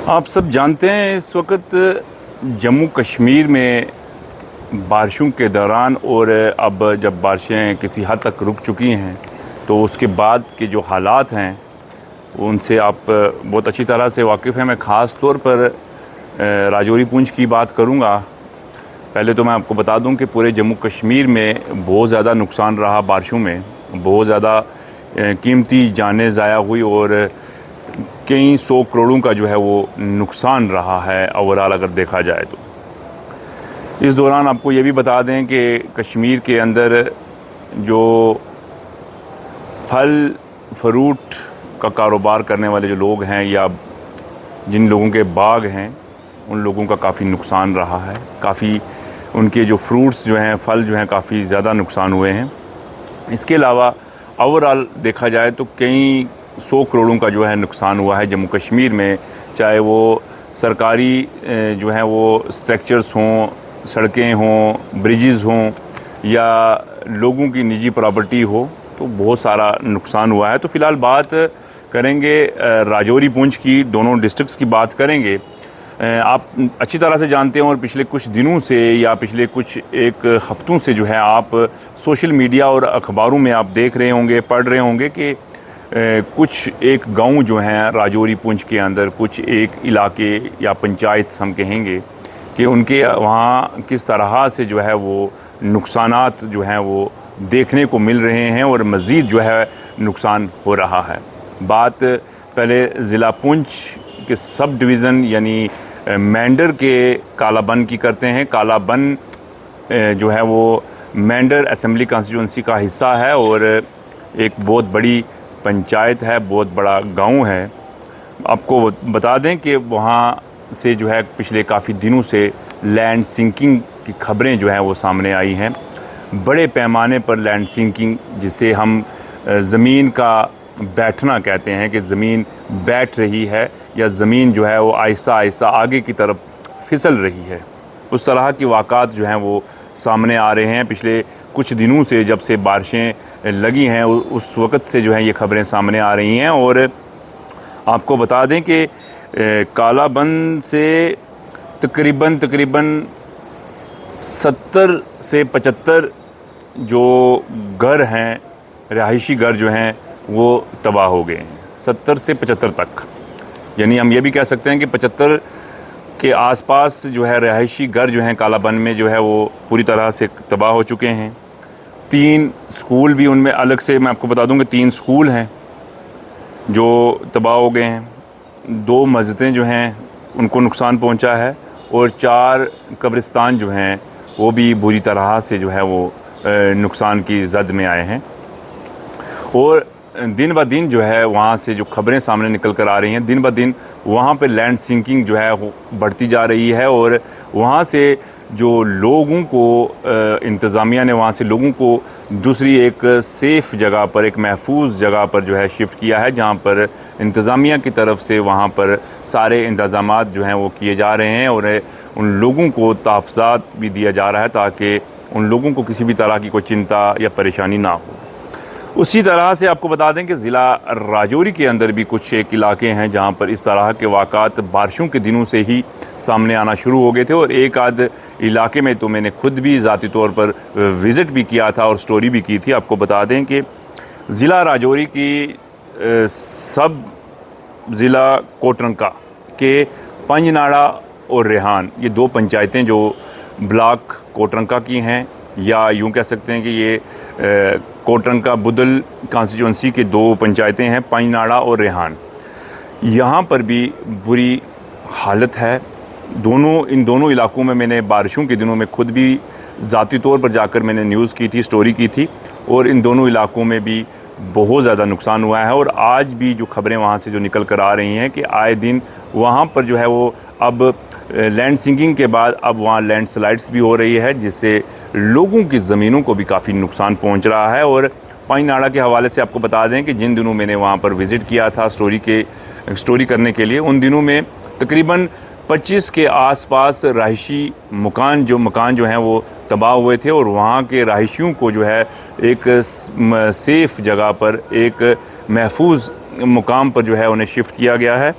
आप सब जानते हैं इस वक्त जम्मू कश्मीर में बारिशों के दौरान और अब जब बारिशें किसी हद तक रुक चुकी हैं तो उसके बाद के जो हालात हैं उनसे आप बहुत अच्छी तरह से वाकिफ़ हैं। मैं ख़ास तौर पर राजौरी पुंछ की बात करूंगा। पहले तो मैं आपको बता दूं कि पूरे जम्मू कश्मीर में बहुत ज़्यादा नुकसान रहा बारिशों में, बहुत ज़्यादा कीमती जानें ज़ाया हुई और कई 100 करोड़ों का जो है वो नुकसान रहा है ओवरऑल अगर देखा जाए तो। इस दौरान आपको ये भी बता दें कि कश्मीर के अंदर जो फल फ्रूट का कारोबार करने वाले जो लोग हैं या जिन लोगों के बाग हैं उन लोगों का काफ़ी नुकसान रहा है। काफ़ी उनके जो फ्रूट्स जो हैं, फल जो हैं, काफ़ी ज़्यादा नुकसान हुए हैं। इसके अलावा ओवरऑल देखा जाए तो कई 100 करोड़ों का जो है नुकसान हुआ है जम्मू कश्मीर में, चाहे वो सरकारी जो है वो स्ट्रक्चर्स हों, सड़कें हों, ब्रिजेज़ हों या लोगों की निजी प्रॉपर्टी हो, तो बहुत सारा नुकसान हुआ है। तो फ़िलहाल बात करेंगे राजौरी पुंछ की, दोनों डिस्ट्रिक्ट्स की बात करेंगे। आप अच्छी तरह से जानते हैं और पिछले कुछ दिनों से या पिछले कुछ एक हफ्तों से जो है आप सोशल मीडिया और अखबारों में आप देख रहे होंगे, पढ़ रहे होंगे कि कुछ एक गांव जो हैं राजौरी पुंछ के अंदर, कुछ एक इलाके या पंचायत हम कहेंगे कि उनके वहाँ किस तरह से जो है वो नुकसानात जो हैं वो देखने को मिल रहे हैं और मज़ीद जो है नुकसान हो रहा है। बात पहले ज़िला पुंछ के सब डिवीज़न यानी मेंढर के कालाबन की करते हैं। कालाबन जो है वो मेंढर असेंबली कॉन्स्टिट्यूंसी का हिस्सा है और एक बहुत बड़ी पंचायत है, बहुत बड़ा गांव है। आपको बता दें कि वहाँ से जो है पिछले काफ़ी दिनों से लैंड सिंकिंग की खबरें जो हैं वो सामने आई हैं। बड़े पैमाने पर लैंड सिंकिंग, जिसे हम ज़मीन का बैठना कहते हैं कि ज़मीन बैठ रही है या ज़मीन जो है वो आहिस्ता आहिस्ता आगे की तरफ फिसल रही है, उस तरह की वाक़ात जो हैं वो सामने आ रहे हैं। पिछले कुछ दिनों से जब से बारिशें लगी हैं उस वक़्त से जो है ये खबरें सामने आ रही हैं। और आपको बता दें कि कालाबन से तकरीबन 70 से 75 जो घर हैं, रहायशी घर जो हैं वो तबाह हो गए हैं। 70 से 75 तक, यानी हम ये भी कह सकते हैं कि 75 के आसपास जो है रहायशी घर जो हैं कालाबन में जो है वो पूरी तरह से तबाह हो चुके हैं। 3 स्कूल भी उनमें अलग से मैं आपको बता दूं कि 3 स्कूल हैं जो तबाह हो गए हैं। 2 मस्जिदें जो हैं उनको नुकसान पहुंचा है और 4 कब्रिस्तान जो हैं वो भी बुरी तरह से जो है वो नुकसान की जद में आए हैं। और दिन ब दिन जो है वहाँ से जो खबरें सामने निकल कर आ रही हैं, दिन ब दिन वहाँ पे लैंड सिंकिंग जो है बढ़ती जा रही है और वहाँ से जो लोगों को इंतज़ामिया ने वहाँ से लोगों को दूसरी एक सेफ़ जगह पर, एक महफूज जगह पर जो है शिफ्ट किया है, जहाँ पर इंतज़ामिया की तरफ से वहाँ पर सारे इंतज़ामात जो हैं वो किए जा रहे हैं और उन लोगों को तहफ़्फ़ुज़ात भी दिया जा रहा है ताकि उन लोगों को किसी भी तरह की कोई चिंता या परेशानी ना हो। उसी तरह से आपको बता दें कि ज़िला राजौरी के अंदर भी कुछ एक इलाके हैं जहाँ पर इस तरह के वाक़ात बारिशों के दिनों से ही सामने आना शुरू हो गए थे और एक आध इलाके में तो मैंने खुद भी ज़ाती तौर पर विज़िट भी किया था और स्टोरी भी की थी। आपको बता दें कि ज़िला राजौरी की सब ज़िला कोटरंका के पंजनाड़ा और रेहान, ये 2 पंचायतें जो ब्लॉक कोटरंका की हैं, या यूँ कह सकते हैं कि ये कोटरंका बुदल कॉन्स्टिट्यूंसी के 2 पंचायतें हैं, पंजनाड़ा और रेहान। यहाँ पर भी बुरी हालत है। इन दोनों इलाकों में मैंने बारिशों के दिनों में खुद भी ज़ाती तौर पर जाकर मैंने न्यूज़ की थी, स्टोरी की थी और इन दोनों इलाकों में भी बहुत ज़्यादा नुकसान हुआ है। और आज भी जो खबरें वहाँ से जो निकल कर आ रही हैं कि आए दिन वहाँ पर जो है वो अब लैंड सिंकिंग के बाद अब वहाँ लैंड स्लाइड्स भी हो रही है, जिससे लोगों की ज़मीनों को भी काफ़ी नुकसान पहुँच रहा है। और पंजनाड़ा के हवाले से आपको बता दें कि जिन दिनों मैंने वहाँ पर विज़िट किया था स्टोरी करने के लिए, उन दिनों में तकरीबन 25 के आसपास रहायशी मकान जो हैं वो तबाह हुए थे और वहाँ के रहायशियों को जो है एक सेफ़ जगह पर, एक महफूज मुकाम पर जो है उन्हें शिफ्ट किया गया है।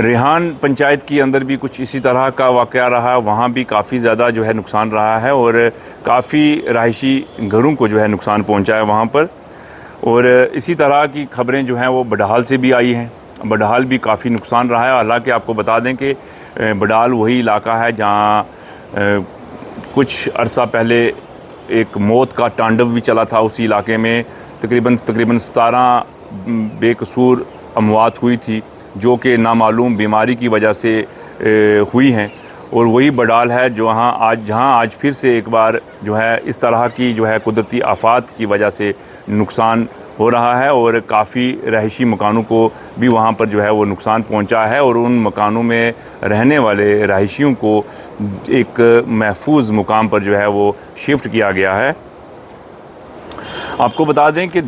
रेहान पंचायत के अंदर भी कुछ इसी तरह का वाक़या रहा, वहाँ भी काफ़ी ज़्यादा जो है नुकसान रहा है और काफ़ी रहायशी घरों को जो है नुकसान पहुँचा है वहाँ पर। और इसी तरह की ख़बरें जो हैं वो बडहाल से भी आई हैं, बडहाल भी काफ़ी नुकसान रहा है। हालांकि आपको बता दें कि बडहाल वही इलाका है जहाँ कुछ अरसा पहले एक मौत का तांडव भी चला था। उसी इलाके में तकरीबन 17 बेकसूर अमवात हुई थी जो कि नामालूम बीमारी की वजह से हुई हैं। और वही बडहाल है जहाँ आज फिर से एक बार जो है इस तरह की जो है कुदरती आफात की वजह से नुकसान हो रहा है और काफ़ी रहायशी मकानों को भी वहाँ पर जो है वो नुकसान पहुँचा है और उन मकानों में रहने वाले रहायशियों को एक महफूज मुकाम पर जो है वो शिफ्ट किया गया है। आपको बता दें कि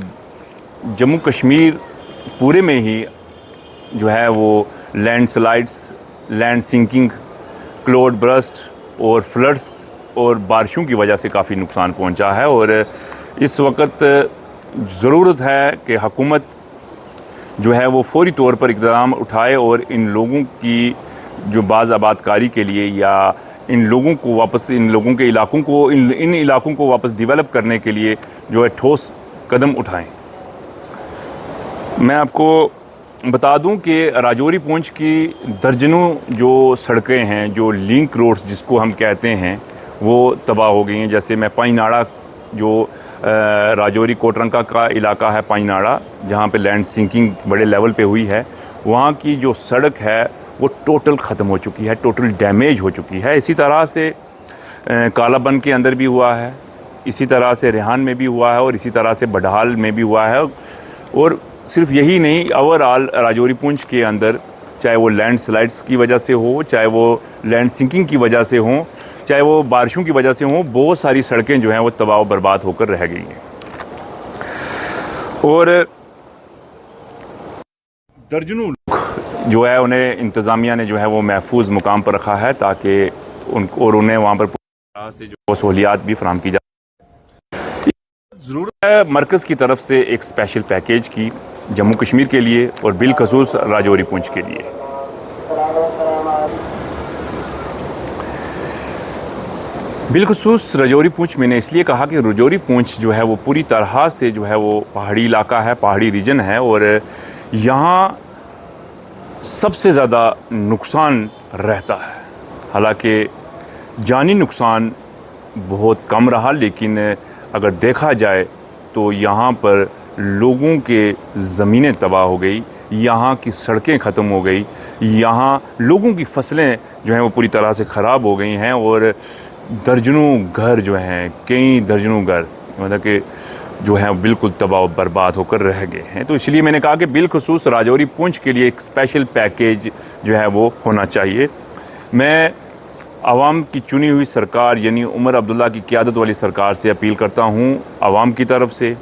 जम्मू कश्मीर पूरे में ही जो है वो landslides, land sinking, cloud burst और फ्लड्स और बारिशों की वजह से काफ़ी नुकसान पहुंचा है। और इस वक्त ज़रूरत है कि हुकूमत जो है वो फौरी तौर पर इक़दाम उठाए और इन लोगों की जो बाज़ आबादकारी के लिए या इन लोगों को वापस इन लोगों के इलाकों को इन इलाकों को वापस डेवलप करने के लिए जो है ठोस कदम उठाएं। मैं आपको बता दूं कि राजौरी पुंछ की दर्जनों जो सड़कें हैं, जो लिंक रोड्स जिसको हम कहते हैं, वो तबाह हो गई हैं। जैसे मैं पाईनाड़ा जो राजौरी कोटरंका का इलाका है, पाईनाड़ा, जहाँ पे लैंड सिंकिंग बड़े लेवल पे हुई है, वहाँ की जो सड़क है वो टोटल ख़त्म हो चुकी है, टोटल डैमेज हो चुकी है। इसी तरह से कालाबन के अंदर भी हुआ है, इसी तरह से रेहान में भी हुआ है और इसी तरह से बडहाल में भी हुआ है। और सिर्फ यही नहीं, ओवरऑल राजौरी पुंछ के अंदर चाहे वो लैंड स्लाइड्स की वजह से हो, चाहे वो लैंड सिंकिंग की वजह से हो, चाहे वो बारिशों की वजह से हो, बहुत सारी सड़कें जो हैं वो तबाह बर्बाद होकर रह गई हैं। और दर्जनों लोग जो है उन्हें इंतज़ामिया ने जो है वो महफूज मुकाम पर रखा है ताकि उन्हें वहाँ पर पूरी तरह से जो सहूलियात भी फराहम की जा। ज़रूरत है मरकज़ की तरफ से एक स्पेशल पैकेज की जम्मू कश्मीर के लिए और बिलखसूस राजौरी पुंछ के लिए। बिलखसूस राजौरी पुंछ मैंने इसलिए कहा कि राजौरी पुंछ जो है वो पूरी तरह से जो है वो पहाड़ी इलाका है, पहाड़ी रीजन है और यहाँ सबसे ज़्यादा नुकसान रहता है। हालांकि जानी नुकसान बहुत कम रहा, लेकिन अगर देखा जाए तो यहाँ पर लोगों के ज़मीनें तबाह हो गई, यहाँ की सड़कें ख़त्म हो गई, यहाँ लोगों की फसलें जो हैं वो पूरी तरह से ख़राब हो गई हैं और दर्जनों घर जो हैं, कई दर्जनों घर मतलब कि जो हैं बिल्कुल तबाह बर्बाद होकर रह गए हैं। तो इसलिए मैंने कहा कि बिलखसूस राजौरी पुंछ के लिए एक स्पेशल पैकेज जो है वो होना चाहिए। मैं आवाम की चुनी हुई सरकार यानी उमर अब्दुल्ला की क़यादत वाली सरकार से अपील करता हूँ, आवाम की तरफ से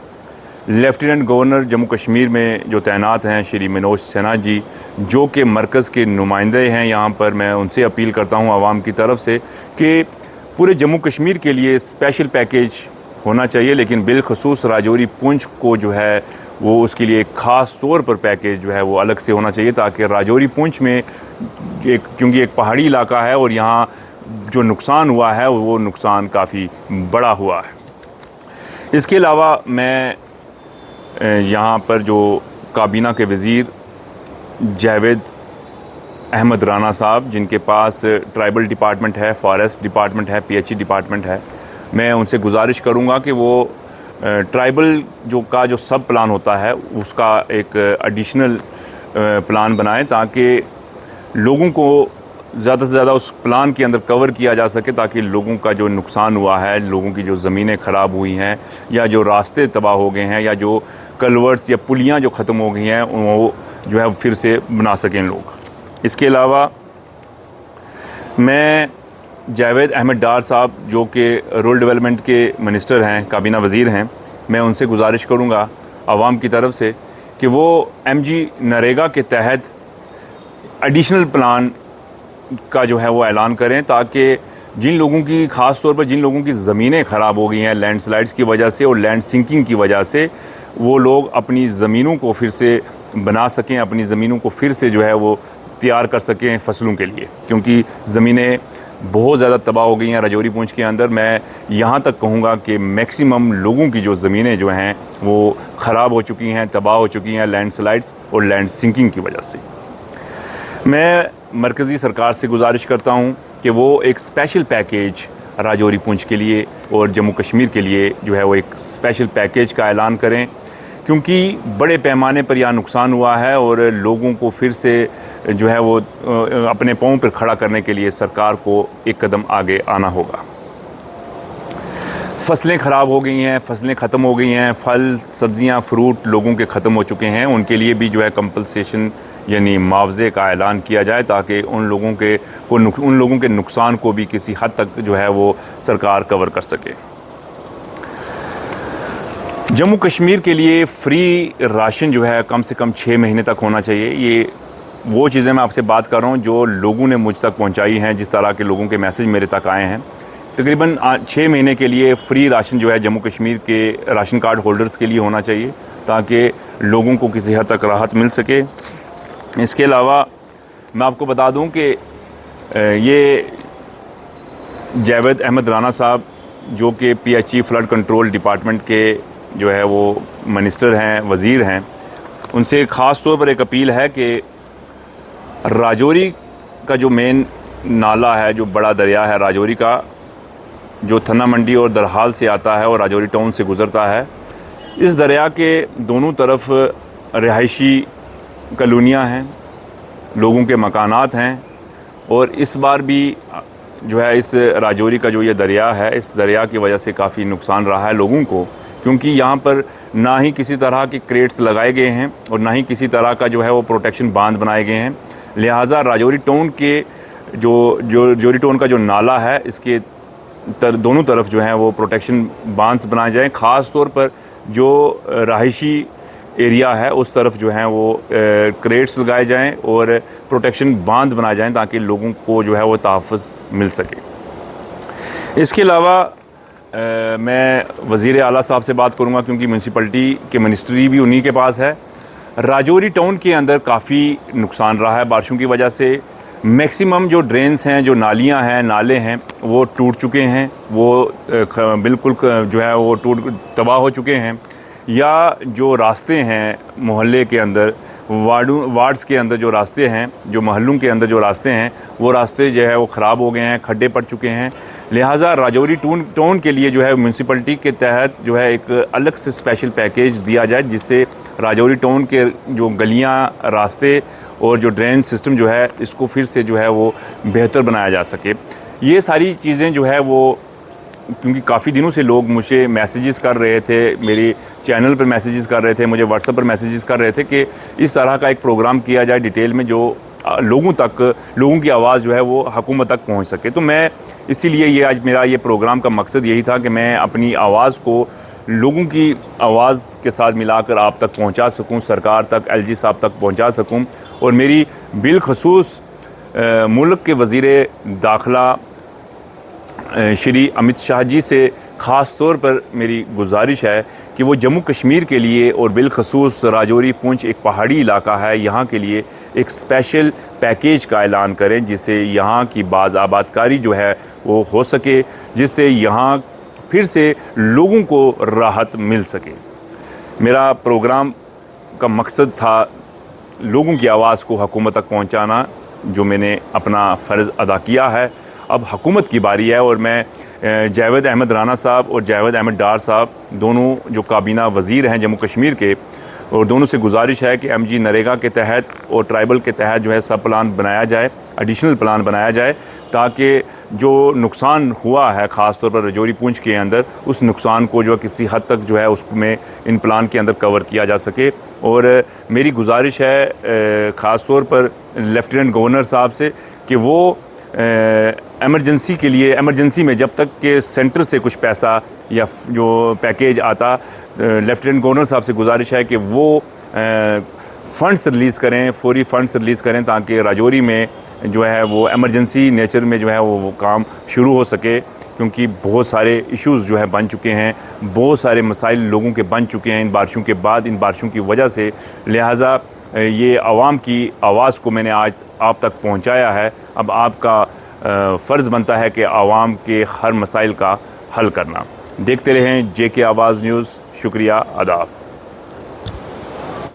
लेफ्टिनेंट गवर्नर जम्मू कश्मीर में जो तैनात हैं श्री मनोज सिन्हा जी, जो कि मरकज़ के नुमाइंदे हैं यहाँ पर, मैं उनसे अपील करता हूँ आवाम की तरफ से कि पूरे जम्मू कश्मीर के लिए स्पेशल पैकेज होना चाहिए, लेकिन बिलखसूस राजौरी पुंछ को जो है वो उसके लिए एक ख़ास तौर पर पैकेज जो है वो अलग से होना चाहिए ताकि राजौरी पुंछ में क्योंकि एक पहाड़ी इलाका है और यहाँ जो नुकसान हुआ है वो नुकसान काफ़ी बड़ा हुआ है। इसके अलावा मैं यहाँ पर जो काबीना के वज़ीर जावेद अहमद राना साहब, जिनके पास ट्राइबल डिपार्टमेंट है, फॉरेस्ट डिपार्टमेंट है, पीएचई डिपार्टमेंट है, मैं उनसे गुजारिश करूँगा कि वो ट्राइबल जो सब प्लान होता है उसका एक एडिशनल प्लान बनाएं ताकि लोगों को ज़्यादा से ज़्यादा उस प्लान के अंदर कवर किया जा सके, ताकि लोगों का जो नुकसान हुआ है, लोगों की जो ज़मीनें ख़राब हुई हैं या जो रास्ते तबाह हो गए हैं या जो कलवर्ट्स या पुलियाँ जो ख़त्म हो गई हैं वो जो है फिर से बना सकें लोग। इसके अलावा मैं जावेद अहमद डार साहब जो कि रूरल डेवलपमेंट के मिनिस्टर हैं, काबीना वज़ीर हैं, मैं उनसे गुजारिश करूँगा आवाम की तरफ से कि वो एमजी नरेगा के तहत एडिशनल प्लान का जो है वो ऐलान करें ताकि जिन लोगों की ख़ास तौर पर जिन लोगों की ज़मीनें ख़राब हो गई हैं लैंडस्लाइड्स की वजह से और लैंड सिंकिंग की वजह से, वो लोग अपनी ज़मीनों को फिर से बना सकें, अपनी ज़मीनों को फिर से जो है वो तैयार कर सकें फसलों के लिए, क्योंकि ज़मीनें बहुत ज़्यादा तबाह हो गई हैं राजौरी पुंछ के अंदर। मैं यहाँ तक कहूँगा कि मैक्सिमम लोगों की जो ज़मीनें जो हैं वो ख़राब हो चुकी हैं, तबाह हो चुकी हैं लैंडस्लाइड्स और लैंड सिंकिंग की वजह से। मैं मरकज़ी सरकार से गुजारिश करता हूँ कि वो एक स्पेशल पैकेज राजौरी पुंछ के लिए और जम्मू कश्मीर के लिए जो है वो एक स्पेशल पैकेज का ऐलान करें, क्योंकि बड़े पैमाने पर यह नुकसान हुआ है और लोगों को फिर से जो है वो अपने पाँव पर खड़ा करने के लिए सरकार को एक कदम आगे आना होगा। फसलें ख़राब हो गई हैं, फसलें ख़त्म हो गई हैं, फल सब्ज़ियां फ्रूट लोगों के ख़त्म हो चुके हैं, उनके लिए भी जो है कंपनसेशन यानी मुआवजे का ऐलान किया जाए, ताकि उन लोगों के नुकसान को भी किसी हद तक जो है वो सरकार कवर कर सके। जम्मू कश्मीर के लिए फ्री राशन जो है कम से कम 6 महीने तक होना चाहिए। ये वो चीज़ें मैं आपसे बात कर रहा हूँ जो लोगों ने मुझ तक पहुँचाई हैं, जिस तरह के लोगों के मैसेज मेरे तक आए हैं। तकरीबन 6 महीने के लिए फ्री राशन जो है जम्मू कश्मीर के राशन कार्ड होल्डर्स के लिए होना चाहिए, ताकि लोगों को किसी हद तक राहत मिल सके। इसके अलावा मैं आपको बता दूं कि ये जावेद अहमद राना साहब जो कि PHE फ्लड कंट्रोल डिपार्टमेंट के जो है वो मिनिस्टर हैं, वज़ीर हैं, उनसे ख़ास तौर पर एक अपील है कि राजौरी का जो मेन नाला है, जो बड़ा दरिया है राजौरी का, जो थन्ना मंडी और दरहाल से आता है और राजौरी टाउन से गुज़रता है, इस दरिया के दोनों तरफ रिहायशी कॉलोनियाँ हैं, लोगों के मकानात हैं। और इस बार भी जो है इस राजौरी का जो ये दरिया है, इस दरिया की वजह से काफ़ी नुकसान रहा है लोगों को, क्योंकि यहाँ पर ना ही किसी तरह के क्रेट्स लगाए गए हैं और ना ही किसी तरह का जो है वो प्रोटेक्शन बांध बनाए गए हैं। लिहाजा राजौरी टाउन के राजौरी टाउन का जो नाला है, इसके दोनों तरफ जो है वो प्रोटेक्शन बांध्स बनाए जाएँ। ख़ास तौर पर जो रहायशी एरिया है उस तरफ जो है वो क्रेट्स लगाए जाएं और प्रोटेक्शन बांध बनाए जाएं, ताकि लोगों को जो है वो तहफ़्फ़ुज़ मिल सके। इसके अलावा मैं वज़ीर आला साहब से बात करूंगा, क्योंकि म्यूनसिपलिटी के मिनिस्ट्री भी उन्हीं के पास है। राजौरी टाउन के अंदर काफ़ी नुकसान रहा है बारिशों की वजह से। मैक्सिमम जो ड्रेन्स हैं, जो नालियां हैं, नाले हैं, वो टूट चुके हैं, वो बिल्कुल जो है वो तबाह हो चुके हैं, या जो रास्ते हैं मोहल्ले के अंदर, वार्ड्स के अंदर जो रास्ते हैं, जो महल्लों के अंदर जो रास्ते हैं, वो रास्ते जो है वो ख़राब हो गए हैं, खड्डे पड़ चुके हैं। लिहाजा राजौरी टाउन के लिए जो है म्यूनसिपलिटी के तहत जो है एक अलग से स्पेशल पैकेज दिया जाए, जिससे राजौरी टाउन के जो गलियाँ, रास्ते और जो ड्रेन सिस्टम जो है, इसको फिर से जो है वो बेहतर बनाया जा सके। ये सारी चीज़ें जो है वो, क्योंकि काफ़ी दिनों से लोग मुझे मैसेजेस कर रहे थे, मेरे चैनल पर मैसेजेस कर रहे थे, मुझे व्हाट्सएप पर मैसेजेस कर रहे थे कि इस तरह का एक प्रोग्राम किया जाए डिटेल में, जो लोगों की आवाज़ जो है वो हुकूमत तक पहुंच सके। तो मैं इसीलिए ये आज मेरा ये प्रोग्राम का मकसद यही था कि मैं अपनी आवाज़ को लोगों की आवाज़ के साथ मिलाकर आप तक पहुंचा सकूं, सरकार तक, LG साहब तक पहुंचा सकूं। और मेरी बिलखसूस मुल्क के वज़ीर दाखिला श्री अमित शाह जी से ख़ास तौर पर मेरी गुजारिश है कि वो जम्मू कश्मीर के लिए और बिलखसूस राजौरी पुंछ एक पहाड़ी इलाका है, यहाँ के लिए एक स्पेशल पैकेज का ऐलान करें, जिससे यहाँ की बाज़-आबादकारी जो है वो हो सके, जिससे यहाँ फिर से लोगों को राहत मिल सके। मेरा प्रोग्राम का मकसद था लोगों की आवाज़ को हुकूमत तक पहुँचाना, जो मैंने अपना फ़र्ज़ अदा किया है। अब हुकूमत की बारी है, और मैं जावेद अहमद राना साहब और जावेद अहमद डार साहब, दोनों जो काबीना वज़ीर हैं जम्मू कश्मीर के, और दोनों से गुजारिश है कि MG नरेगा के तहत और ट्राइबल के तहत जो है सब प्लान बनाया जाए, एडिशनल प्लान बनाया जाए, ताकि जो नुकसान हुआ है ख़ास तौर पर राजौरी पुंछ के अंदर, उस नुकसान को जो किसी हद तक जो है उसमें इन प्लान के अंदर कवर किया जा सके। और मेरी गुजारिश है ख़ास तौर पर लेफ्टिनेंट गवर्नर साहब से कि वो एमरजेंसी में जब तक के सेंटर से कुछ पैसा या जो पैकेज आता, लेफ्टिनेंट गवर्नर साहब से गुजारिश है कि वो फ़ंड्स रिलीज़ करें, फौरी फ़ंड्स रिलीज़ करें, ताकि राजौरी में जो है वो एमरजेंसी नेचर में जो है वो काम शुरू हो सके, क्योंकि बहुत सारे इश्यूज़ जो है बन चुके हैं, बहुत सारे मसाइल लोगों के बन चुके हैं इन बारिशों के बाद, इन बारिशों की वजह से। लिहाजा ये आवाम की आवाज़ को मैंने आज आप तक पहुंचाया है। अब आपका फ़र्ज़ बनता है कि आवाम के हर मसाइल का हल करना। देखते रहें JK आवाज़ न्यूज़। शुक्रिया, आदाब।